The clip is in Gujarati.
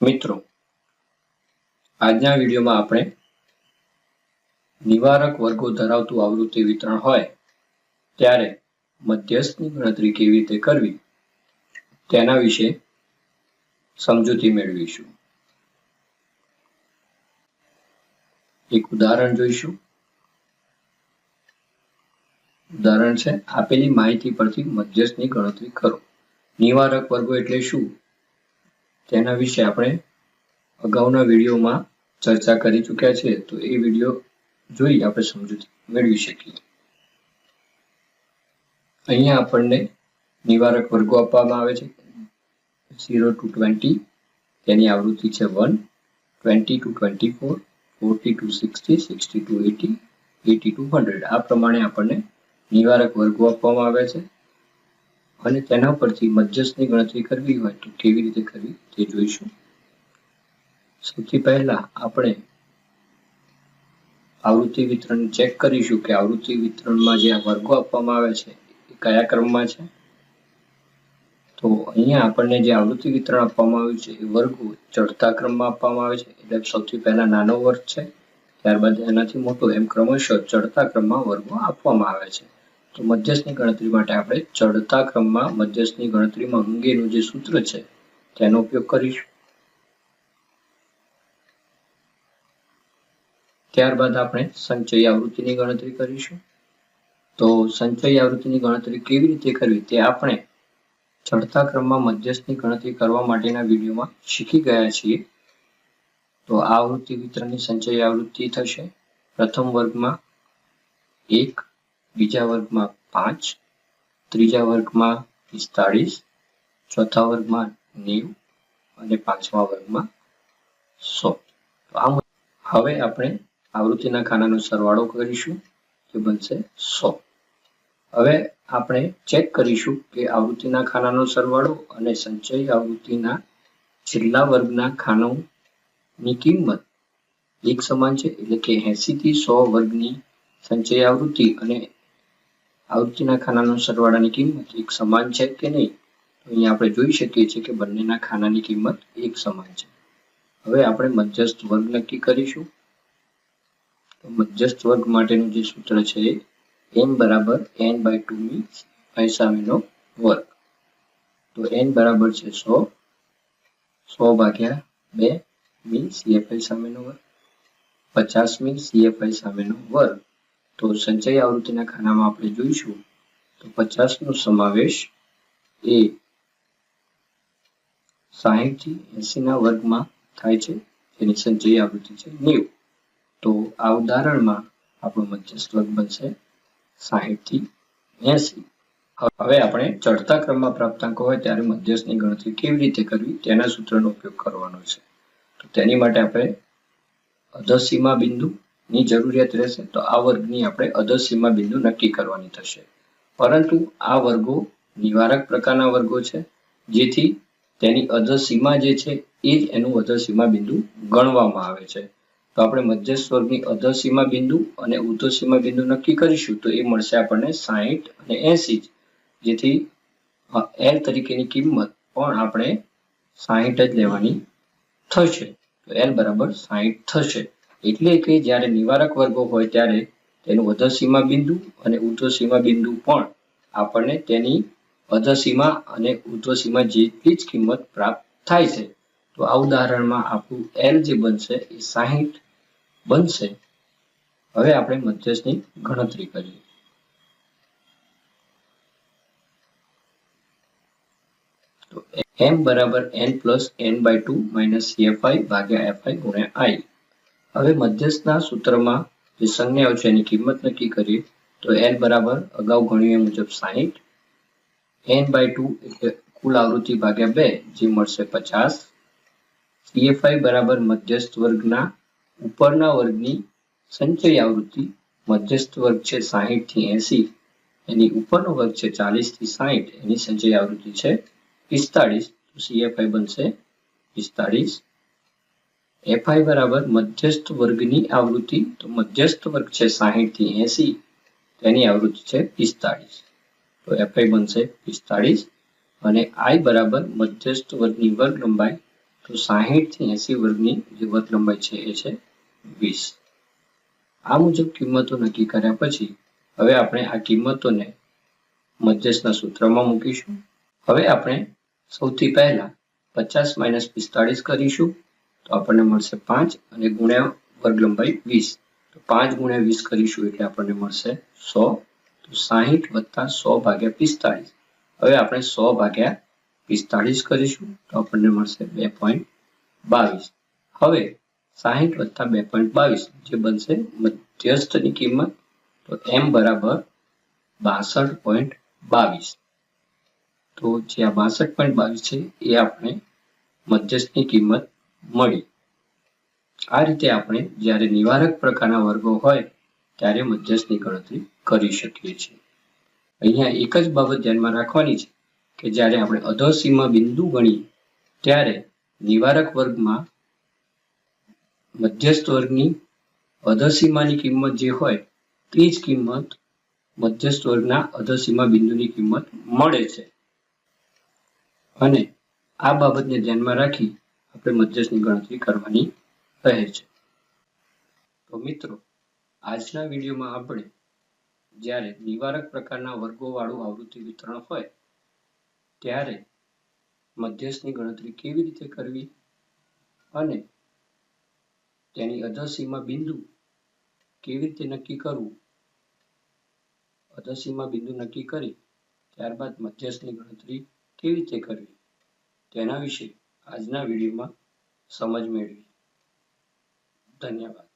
મિત્રો, આજના વિડીયોમાં આપણે નિવારક વર્ગો ધરાવતું આવૃત્તિ વિતરણ હોય ત્યારે મધ્યસ્થની ગણતરી કેવી રીતે કરવી તેના વિશે સમજૂતી મેળવીશું. એક ઉદાહરણ જોઈશું. ઉદાહરણ છે, આપેલી માહિતી પરથી મધ્યસ્થની ગણતરી કરો. નિવારક વર્ગો એટલે શું તેના વિશે આપણે અગાઉના વિડીયોમાં ચર્ચા કરી ચૂક્યા છે, તો એ વિડીયો જોઈ આપણે સમજૂતી મેળવી શકીએ. અહીંયા આપણને નિવારક વર્ગો આપવામાં આવે છે 0 to 20, તેની આવૃત્તિ છે 1, 20 to 24, 40 to 60, 60 to 80, 80 to 100. આ પ્રમાણે આપણને નિવારક વર્ગો આપવામાં આવે છે અને તેના પરથી મધ્યસ્થની ગણતરી કરવી હોય તો કેવી રીતે કરવી તે જોઈશું. સૌથી પહેલા આપણે આવૃત્તિ વિતરણ ચેક કરીશું કે આવૃત્તિ વિતરણમાં જે વર્ગો આપવામાં આવે છે એ કયા ક્રમમાં છે. તો અહીંયા આપણને જે આવૃત્તિ વિતરણ આપવામાં આવ્યું છે એ વર્ગો ચડતા ક્રમમાં આપવામાં આવે છે. એટલે સૌથી પહેલા નાનો વર્ગ છે, ત્યારબાદ એનાથી મોટો, એમ ક્રમશઃ ચડતા ક્રમમાં વર્ગો આપવામાં આવે છે. તો મધ્યસ્થની ગણતરી માટે આપણે ચડતા ક્રમમાં મધ્યસ્થની ગણતરીમાં અંગેનું જે સૂત્ર છે તેનો ઉપયોગ કરીશું. ત્યારબાદ આપણે સંચય આવૃત્તિની ગણતરી કરીશું. તો સંચય આવૃત્તિની ગણતરી કેવી રીતે કરવી તે આપણે ચડતા ક્રમમાં મધ્યસ્થની ગણતરી કરવા માટેના વિડીયોમાં શીખી ગયા છીએ. તો આ આવૃત્તિ વિતરણની સંચય આવૃત્તિ થશે પ્રથમ વર્ગમાં 1, બીજા વર્ગમાં 5, ત્રીજા વર્ગમાં 45, ચોથા વર્ગમાં 90 અને પાંચમા વર્ગમાં 100. હવે આપણે આવૃત્તિના ખાનાનો સરવાળો કરીશું, જે બનશે 100. હવે આપણે ચેક કરીશું કે આવૃત્તિના ખાનાનો સરવાળો અને સંચય આવૃત્તિના છેલ્લા વર્ગના ખાનાની કિંમત એક સમાન છે. એટલે કે 80 થી 100 વર્ગની સંચય આવૃત્તિ અને આવૃત્તિના ખાનાનો સરવાળાની કિંમત એક સમાન છે કે નહીં. તો અહીંયા આપણે જોઈ શકીએ છીએ કે બંનેના ખાનાની કિંમત એક સમાન છે. હવે આપણે મધ્યસ્થ વર્ગ નક્કી કરીશું. તો મધ્યસ્થ વર્ગ માટેનું જે સૂત્ર છે n બરાબર n/2 ની સામેનો વર્ગ. તો n બરાબર છે 100, 100 ભાગ્યા 2 ની CFI સામેનો વર્ગ, 50 ની CFI સામેનો વર્ગ. તો સંચય આવૃત્તિના ખાનામાં આપણે જોઈશું તો 50 નો સમાવેશ એ 60 થી 80 ના વર્ગમાં થાય છે, જેની સંચય આવૃત્તિ છે 90. તો આ ઉદાહરણમાં આપણો મધ્યસ્થ વર્ગ બનશે 60 થી 80. હવે આપણે ચડતા ક્રમમાં પ્રાપ્તાંકો હોય ત્યારે મધ્યસ્થની ગણતરી કેવી રીતે કરવી તેના સૂત્રનો ઉપયોગ કરવાનો છે. તો તેની માટે આપણે અધસીમા બિંદુની જરૂરિયાત રહેશે. તો આ વર્ગની આપણે અધસીમા બિંદુ નક્કી કરવાની થશે. પરંતુ આ વર્ગો નિવારક પ્રકારના વર્ગો છે, જેથી તેની અધસીમા જે છે એ જ એનું અધસીમા બિંદુ ગણવામાં આવે છે. તો આપણે મધ્યસ્થ વર્ગની અધસીમા બિંદુ અને ઉર્ધ્વસીમા બિંદુ નક્કી કરીશું તો એ મળશે આપણને 60 અને 80, જેથી L તરીકેની કિંમત પણ આપણે 60 જ લેવાની થશે. તો L બરાબર 60 થશે. એટલે કે જ્યારે નિવારક વર્ગો હોય ત્યારે તેનું અધસીમા બિંદુ અને ઉર્ધ્વસીમા બિંદુ પણ આપણને તેની અધસીમા અને ઉર્ધ્વસીમા જેટલી જ કિંમત પ્રાપ્ત થાય છે. તો આ ઉદાહરણમાં આપણું L જે બનશે એ 60 બનશે. હવે આપણે મધ્યસ્થની ગણતરી કરીએ. તો m બરાબર n plus n/2 minus CFI ભાગ્યા FI ગુણ્યા I. હવે મધ્યસ્થના સૂત્રમાં જે સંજ્ઞાઓ છે એની કિંમત નક્કી કરીએ. તો L બરાબર અગાઉ ગણ્યું એ મુજબ 60, n/2 એટલે કુલ આવૃત્તિ ભાગ્યા 2, જે મળશે 50. CFI બરાબર મધ્યસ્થ વર્ગના ઉપરના વર્ગની સંચય આવૃત્તિ. મધ્યસ્થ વર્ગ છે 60 થી 80, એની ઉપરનો વર્ગ છે 40 થી 60, એની સંચય આવૃત્તિ છે 45. તો CFI બનશે 45. FI બરાબર મધ્યસ્થ વર્ગની આવૃત્તિ. તો મધ્યસ્થ વર્ગ છે 60 થી 80, તેની આવૃત્તિ છે 45. તો FI બનશે 45. અને I બરાબર મધ્યસ્થ વર્ગની વર્ગ લંબાઈ. તો 60 થી 80 વર્ગની જે વર્ગ લંબાઈ છે એ છે 20. આ મુજબ કિંમતો નક્કી કર્યા પછી હવે આપણે આ કિંમતોને મધ્યસ્થના સૂત્રમાં મૂકીશું. હવે આપણે સૌથી પહેલા 50 - 45 કરીશું તો આપણને મળશે 5 અને ગુણ્યા વર્ગ લંબાઈ 20. તો 5 × 20 કરીશું એટલે આપણને મળશે 100. તો 60 + 100 / 45. હવે આપણે 100 / 45 કરીશું તો આપણને મળશે 2.22. હવે 60 + 2.22 જે બનશે મધ્યસ્થની કિંમત. તો m બરાબર 62.22. તો જે આ 62.22 છે એ આપણે મધ્યસ્થની કિંમત મળી. આ રીતે આપણે જ્યારે નિવારક પ્રકારના વર્ગો હોય ત્યારે મધ્યસ્થની ગણતરી કરી શકીએ છીએ. અહીંયા એક જ બાબત ધ્યાનમાં રાખવાની છે કે જ્યારે આપણે અધોસીમા બિંદુ ગણીએ ત્યારે નિવારક વર્ગમાં મધ્યસ્થ વર્ગની અધોસીમાની કિંમત જે હોય તે જ કિંમત મધ્યસ્થ વર્ગના અધોસીમા બિંદુની કિંમત મળે છે. અને આ બાબતને ધ્યાનમાં રાખી આપણે મધ્યસ્થની ગણતરી કરવાની રહે છે. તો મિત્રો, આજના વિડીયોમાં આપણે જ્યારે નિવારક પ્રકારના વર્ગોવાળું આવૃત્તિ વિતરણ હોય ત્યારે મધ્યસ્થની ગણતરી કેવી રીતે કરવી અને તેની અધોસીમા બિંદુ કેવી રીતે નક્કી કરવું, અધોસીમા બિંદુ નક્કી કરી ત્યારબાદ મધ્યસ્થની ગણતરી કેવી રીતે કરવી તેના વિશે આજના વિડીયોમાં સમજ મેળવી. ધન્યવાદ.